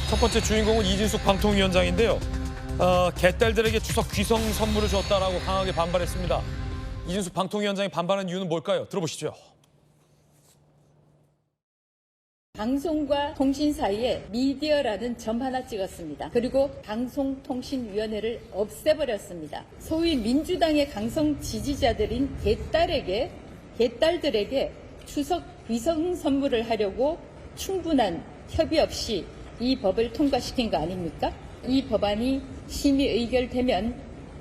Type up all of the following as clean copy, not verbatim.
첫 번째 주인공은 이진숙 방통위원장인데요. 개딸들에게 추석 귀성 선물을 줬다라고 강하게 반발했습니다. 이진숙 방통위원장이 반발한 이유는 뭘까요? 들어보시죠. 방송과 통신 사이에 미디어라는 점 하나 찍었습니다. 그리고 방송통신위원회를 없애버렸습니다. 소위 민주당의 강성 지지자들인 개딸들에게 추석 귀성 선물을 하려고 충분한 협의 없이 이 법을 통과시킨 거 아닙니까? 이 법안이 심의 의결되면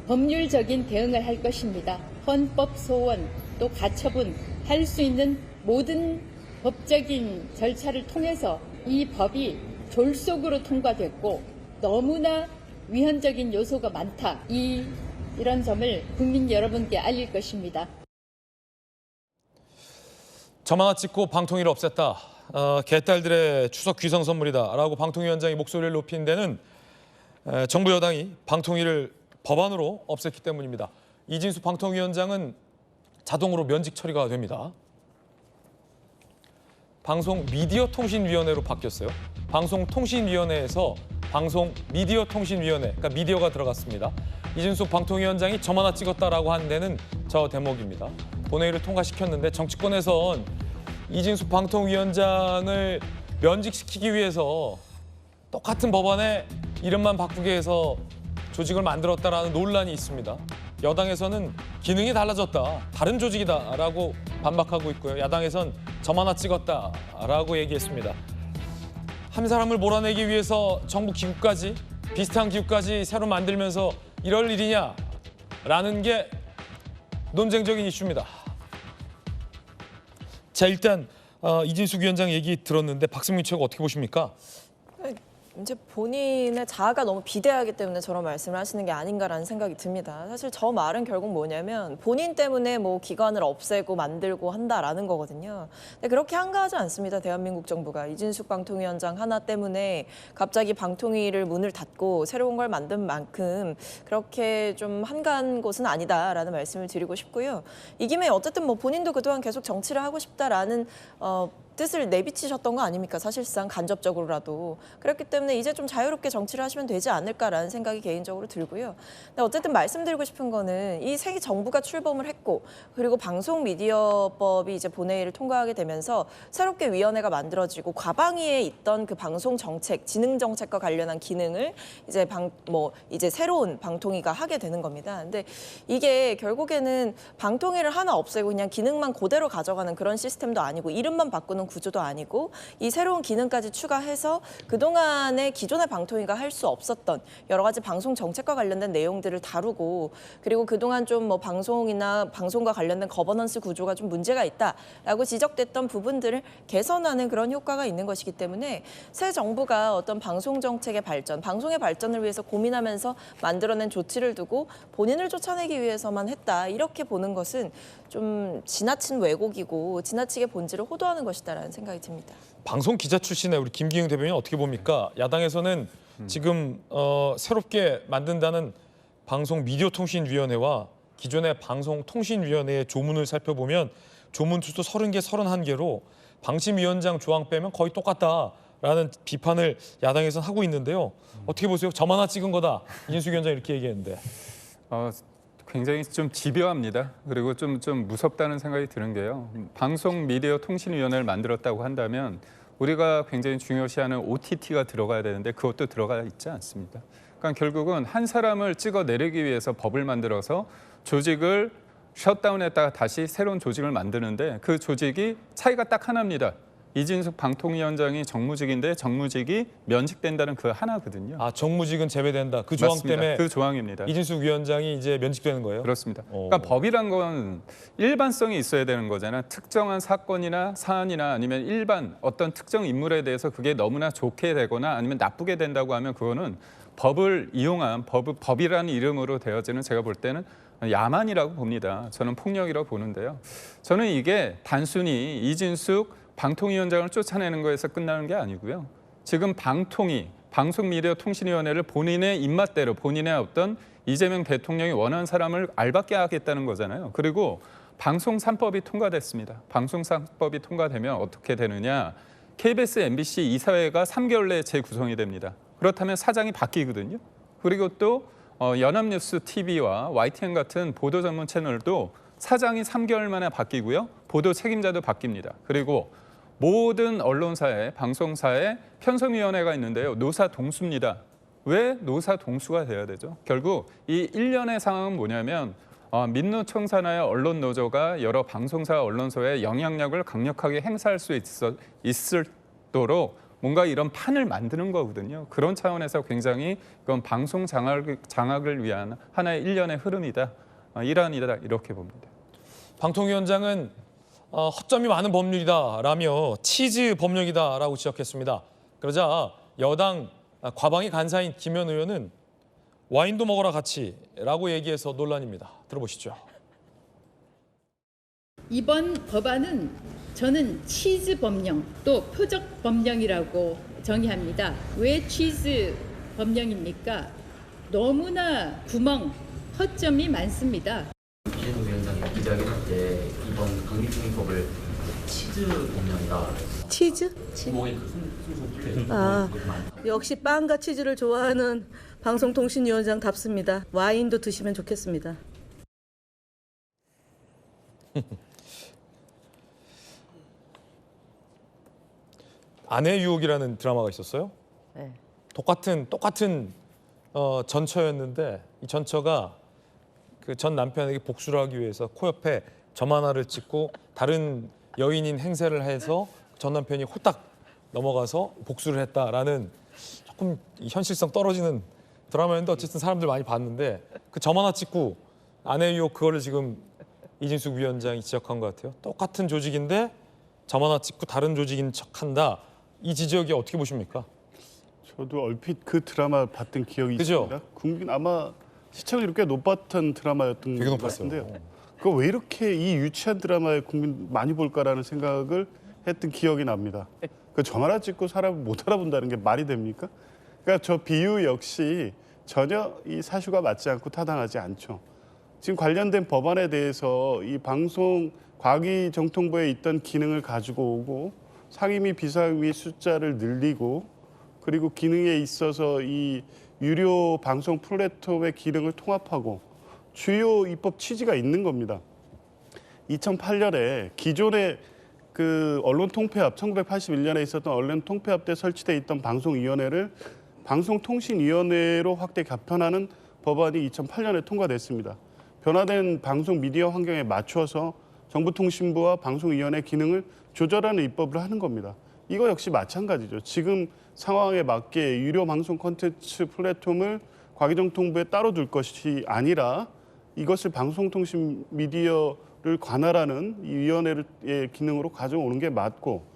법률적인 대응을 할 것입니다. 헌법 소원 또 가처분 할 수 있는 모든 법적인 절차를 통해서 이 법이 졸속으로 통과됐고 너무나 위헌적인 요소가 많다. 이런 점을 국민 여러분께 알릴 것입니다. 점 하나 찍고 방통위를 없앴다. 개딸들의 추석 귀성 선물이다라고 방통위원장이 목소리를 높인 데는 정부 여당이 방통위를 법안으로 없앴기 때문입니다. 이진숙 방통위원장은 자동으로 면직 처리가 됩니다. 방송미디어통신위원회로 바뀌었어요. 방송통신위원회에서 방송미디어통신위원회, 그러니까 미디어가 들어갔습니다. 이진숙 방통위원장이 점 하나 찍었다라고 한 데는 저 대목입니다. 본회의를 통과시켰는데 정치권에선 이진숙 방통위원장을 면직시키기 위해서 똑같은 법안에 이름만 바꾸게 해서 조직을 만들었다라는 논란이 있습니다. 여당에서는 기능이 달라졌다, 다른 조직이다라고 반박하고 있고요. 야당에선 점 하나 찍었다라고 얘기했습니다. 한 사람을 몰아내기 위해서 정부 기구까지, 비슷한 기구까지 새로 만들면서 이럴 일이냐라는 게 논쟁적인 이슈입니다. 자, 일단 이진숙 위원장 얘기 들었는데 박승민 최고 어떻게 보십니까? 이제 본인의 자아가 너무 비대하기 때문에 저런 말씀을 하시는 게 아닌가라는 생각이 듭니다. 사실 저 말은 결국 뭐냐면 본인 때문에 뭐 기관을 없애고 만들고 한다라는 거거든요. 근데 그렇게 한가하지 않습니다. 대한민국 정부가. 이진숙 방통위원장 하나 때문에 갑자기 방통위를 문을 닫고 새로운 걸 만든 만큼 그렇게 좀 한가한 곳은 아니다라는 말씀을 드리고 싶고요. 이 김에 어쨌든 뭐 본인도 그동안 계속 정치를 하고 싶다라는 뜻을 내비치셨던 거 아닙니까? 사실상 간접적으로라도. 그렇기 때문에 이제 좀 자유롭게 정치를 하시면 되지 않을까라는 생각이 개인적으로 들고요. 근데 어쨌든 말씀드리고 싶은 거는 이 새 정부가 출범을 했고 그리고 방송미디어법이 이제 본회의를 통과하게 되면서 새롭게 위원회가 만들어지고 과방위에 있던 그 방송 정책, 지능 정책과 관련한 기능을 이제 이제 새로운 방통위가 하게 되는 겁니다. 근데 이게 결국에는 방통위를 하나 없애고 그냥 기능만 그대로 가져가는 그런 시스템도 아니고 이름만 바꾸는 구조도 아니고 이 새로운 기능까지 추가해서 그동안의 기존의 방통위가 할 수 없었던 여러 가지 방송 정책과 관련된 내용들을 다루고 그리고 그동안 좀 뭐 방송이나 방송과 관련된 거버넌스 구조가 좀 문제가 있다라고 지적됐던 부분들을 개선하는 그런 효과가 있는 것이기 때문에 새 정부가 어떤 방송 정책의 발전, 방송의 발전을 위해서 고민하면서 만들어낸 조치를 두고 본인을 쫓아내기 위해서만 했다. 이렇게 보는 것은 좀 지나친 왜곡이고 지나치게 본질을 호도하는 것이다라는 생각이 듭니다. 방송 기자 출신의 우리 김기영 대변인 어떻게 봅니까? 야당에서는 지금 새롭게 만든다는 방송미디어통신위원회와 기존의 방송통신위원회의 조문을 살펴보면 조문 수도 30개, 31개로 방심위원장 조항 빼면 거의 똑같다라는 비판을 야당에서는 하고 있는데요. 어떻게 보세요? 점 하나 찍은 거다. 이진숙 위원장이 이렇게 얘기했는데. 굉장히 좀 집요합니다. 그리고 좀 무섭다는 생각이 드는 게요. 방송미디어통신위원회를 만들었다고 한다면 우리가 굉장히 중요시하는 OTT가 들어가야 되는데 그것도 들어가 있지 않습니다. 그러니까 결국은 한 사람을 찍어내리기 위해서 법을 만들어서 조직을 셧다운했다가 다시 새로운 조직을 만드는데 그 조직이 차이가 딱 하나입니다. 이진숙 방통위원장이 정무직인데 정무직이 면직된다는 그 하나거든요. 아, 정무직은 제외된다. 그 조항 맞습니다. 때문에 그 조항입니다. 이진숙 위원장이 이제 면직되는 거예요? 그렇습니다. 그러니까 법이란 건 일반성이 있어야 되는 거잖아요. 특정한 사건이나 사안이나 아니면 일반 어떤 특정 인물에 대해서 그게 너무나 좋게 되거나 아니면 나쁘게 된다고 하면 그거는 법을 이용한 법이라는 이름으로 되어지는 제가 볼 때는 야만이라고 봅니다. 저는 폭력이라고 보는데요. 저는 이게 단순히 이진숙 방통위원장을 쫓아내는 거에서 끝나는 게 아니고요. 지금 방송미디어통신위원회를 본인의 입맛대로 본인의 어떤 이재명 대통령이 원하는 사람을 알받게 하겠다는 거잖아요. 그리고 방송 3법이 통과됐습니다. 방송 3법이 통과되면 어떻게 되느냐. KBS, MBC 이사회가 3개월 내에 재구성이 됩니다. 그렇다면 사장이 바뀌거든요. 그리고 또 연합뉴스 TV와 YTN 같은 보도 전문 채널도 사장이 3개월 만에 바뀌고요. 보도 책임자도 바뀝니다. 그리고 모든 언론사에, 방송사에 편성위원회가 있는데요. 노사 동수입니다. 왜 노사 동수가 돼야 되죠? 결국 이 일련의 상황은 뭐냐면 민노총사나 언론노조가 여러 방송사, 언론사에 영향력을 강력하게 행사할 수 있도록 뭔가 이런 판을 만드는 거거든요. 그런 차원에서 굉장히 이건 방송 장악을 위한 하나의 일련의 흐름이다. 일환이다 이렇게 봅니다. 방통위원장은 허점이 많은 법률이다라며 치즈 법령이다라고 지적했습니다. 그러자 여당 과방위 간사인 김현 의원은 와인도 먹어라 같이라고 얘기해서 논란입니다. 들어보시죠. 이번 법안은 저는 치즈 법령 또 표적 법령이라고 정의합니다. 왜 치즈 법령입니까? 너무나 구멍, 허점이 많습니다. 이재명 위원장이 기자회견 때 이번 방위통일법을 치즈 법령이다. 치즈? 구멍이 큰 아, 역시 빵과 치즈를 좋아하는 방송통신위원장답습니다. 와인도 드시면 좋겠습니다. 아내 유혹이라는 드라마가 있었어요. 네. 똑같은 전처였는데 이 전처가 그 전 남편에게 복수를 하기 위해서 코 옆에 점 하나를 찍고 다른 여인인 행세를 해서 전 남편이 홀딱 넘어가서 복수를 했다라는 조금 현실성 떨어지는 드라마였는데 어쨌든 사람들 많이 봤는데 그 점 하나 찍고 아내 유혹 그거를 지금 이진숙 위원장이 지적한 것 같아요. 똑같은 조직인데 점 하나 찍고 다른 조직인 척한다. 이 지적이 어떻게 보십니까? 저도 얼핏 그 드라마 봤던 기억이 그죠? 있습니다. 국민 아마 시청률이 꽤 높았던 드라마였던 되게 것 높았어요. 같은데요. 그거 왜 이렇게 이 유치한 드라마에 국민 많이 볼까라는 생각을 했던 기억이 납니다. 그 점 하나 찍고 사람을 못 알아본다는 게 말이 됩니까? 그러니까 저 비유 역시 전혀 이 사실과 맞지 않고 타당하지 않죠. 지금 관련된 법안에 대해서 이 방송 과기정통부에 있던 기능을 가지고 오고 상임위 비상임위 숫자를 늘리고 그리고 기능에 있어서 이 유료 방송 플랫폼의 기능을 통합하고 주요 입법 취지가 있는 겁니다. 2008년에 기존의 그 언론통폐합 1981년에 있었던 언론통폐합 때 설치돼 있던 방송위원회를 방송통신위원회로 확대 개편하는 법안이 2008년에 통과됐습니다. 변화된 방송 미디어 환경에 맞춰서 정보통신부와 방송위원회 기능을 조절하는 입법을 하는 겁니다. 이거 역시 마찬가지죠. 지금 상황에 맞게 유료 방송 콘텐츠 플랫폼을 과기정통부에 따로 둘 것이 아니라 이것을 방송통신 미디어를 관할하는 이 위원회의 기능으로 가져오는 게 맞고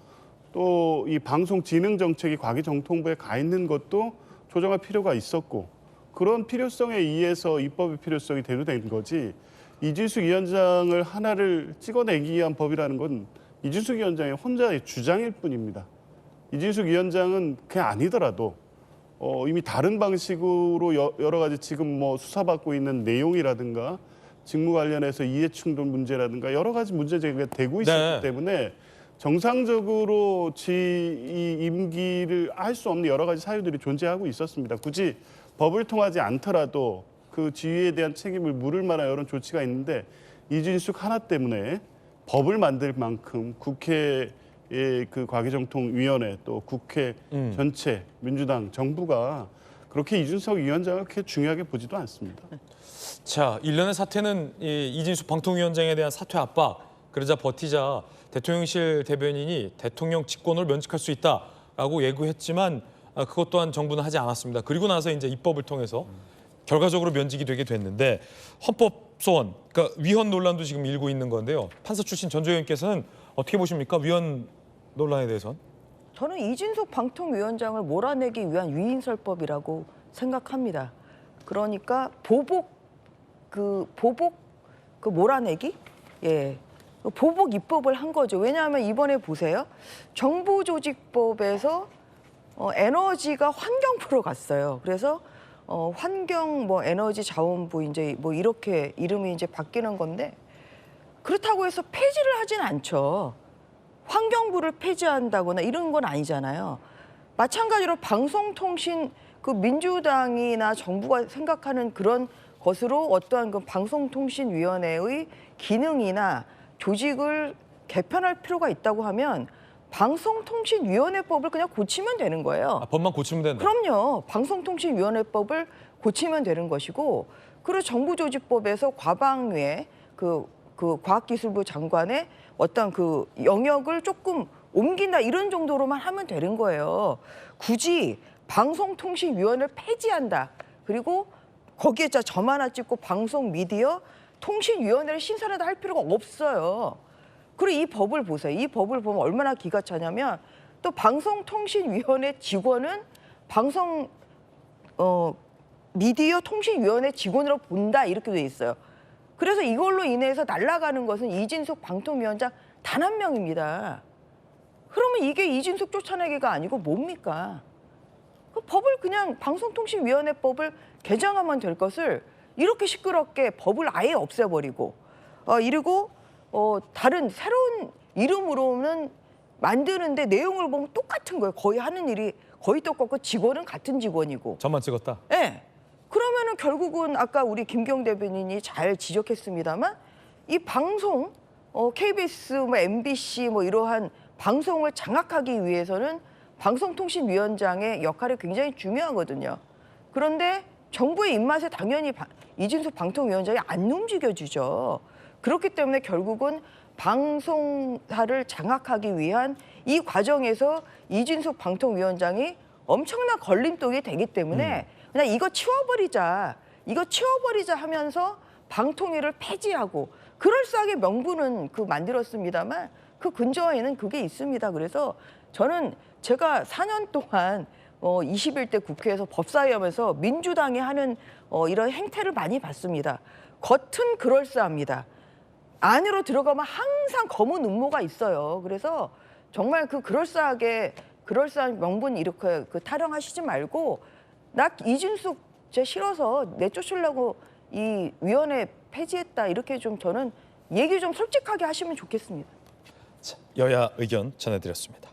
또 이 방송진흥 정책이 과기정통부에 가 있는 것도 조정할 필요가 있었고 그런 필요성에 의해서 입법의 필요성이 대두된 거지 이진숙 위원장을 하나를 찍어내기 위한 법이라는 건 이진숙 위원장의 혼자의 주장일 뿐입니다. 이진숙 위원장은 그게 아니더라도 이미 다른 방식으로 여러 가지 지금 뭐 수사받고 있는 내용이라든가 직무 관련해서 이해충돌 문제라든가 여러 가지 문제 제기가 되고 있었기 때문에 정상적으로 이 임기를 할 수 없는 여러 가지 사유들이 존재하고 있었습니다. 굳이 법을 통하지 않더라도 그 지위에 대한 책임을 물을 만한 여러 조치가 있는데 이진숙 하나 때문에 법을 만들 만큼 국회의 그 과기정통위원회 또 국회 전체 민주당 정부가 그렇게 이준석 위원장을 그렇게 중요하게 보지도 않습니다. 자, 일련의 사태는 이진숙 방통위원장에 대한 사퇴 압박 그러자 버티자 대통령실 대변인이 대통령 직권으로 면직할 수 있다라고 예고했지만 그것 또한 정부는 하지 않았습니다. 그리고 나서 이제 입법을 통해서 결과적으로 면직이 되게 됐는데 헌법 소원, 그러니까 위헌 논란도 지금 일고 있는 건데요. 판사 출신 전조 의원께서는 어떻게 보십니까? 위헌 논란에 대해서는? 저는 이진숙 방통위원장을 몰아내기 위한 위인설법이라고 생각합니다. 그러니까 보복 몰아내기? 예. 보복 입법을 한 거죠. 왜냐하면 이번에 보세요. 정부조직법에서 에너지가 환경부로 갔어요. 그래서 환경 에너지 자원부 이제 이렇게 이름이 이제 바뀌는 건데 그렇다고 해서 폐지를 하진 않죠. 환경부를 폐지한다거나 이런 건 아니잖아요. 마찬가지로 방송통신 그 민주당이나 정부가 생각하는 그런 것으로 어떠한 그 방송통신위원회의 기능이나 조직을 개편할 필요가 있다고 하면 방송통신위원회법을 그냥 고치면 되는 거예요. 아, 법만 고치면 된다. 그럼요. 방송통신위원회법을 고치면 되는 것이고, 그리고 정부조직법에서 과방위에 그 과학기술부 장관의 어떤 그 영역을 조금 옮긴다 이런 정도로만 하면 되는 거예요. 굳이 방송통신위원회를 폐지한다. 그리고 거기에 점 하나 찍고 방송미디어 통신위원회를 신설한다 할 필요가 없어요. 그리고 이 법을 보세요. 이 법을 보면 얼마나 기가 차냐면 또 방송통신위원회 직원은 미디어 통신위원회 직원으로 본다 이렇게 돼 있어요. 그래서 이걸로 인해서 날아가는 것은 이진숙 방통위원장 단 한 명입니다. 그러면 이게 이진숙 쫓아내기가 아니고 뭡니까? 그 법을 그냥 방송통신위원회법을 개정하면 될 것을 이렇게 시끄럽게 법을 아예 없애버리고 이러고 다른 새로운 이름으로는 만드는데 내용을 보면 똑같은 거예요. 거의 하는 일이 거의 똑같고 직원은 같은 직원이고. 점만 찍었다. 네. 그러면은 결국은 아까 우리 김경 대변인이 잘 지적했습니다만 이 방송 KBS, MBC 이러한 방송을 장악하기 위해서는 방송통신위원장의 역할이 굉장히 중요하거든요. 그런데 정부의 입맛에 당연히 이진숙 방통위원장이 안 움직여주죠. 그렇기 때문에 결국은 방송사를 장악하기 위한 이 과정에서 이진숙 방통위원장이 엄청난 걸림돌이 되기 때문에 그냥 이거 치워버리자 하면서 방통위를 폐지하고 그럴싸하게 명분은 만들었습니다만 그 근저에는 그게 있습니다. 그래서 저는 제가 4년 동안 21대 국회에서 법사위하면서 민주당이 하는 이런 행태를 많이 봤습니다. 겉은 그럴싸합니다. 안으로 들어가면 항상 검은 음모가 있어요. 그래서 정말 그럴싸한 명분 이렇게 타령하시지 말고 나 이준숙 제 싫어서 내쫓으려고 이 위원회 폐지했다 이렇게 좀 저는 얘기 좀 솔직하게 하시면 좋겠습니다. 여야 의견 전해드렸습니다.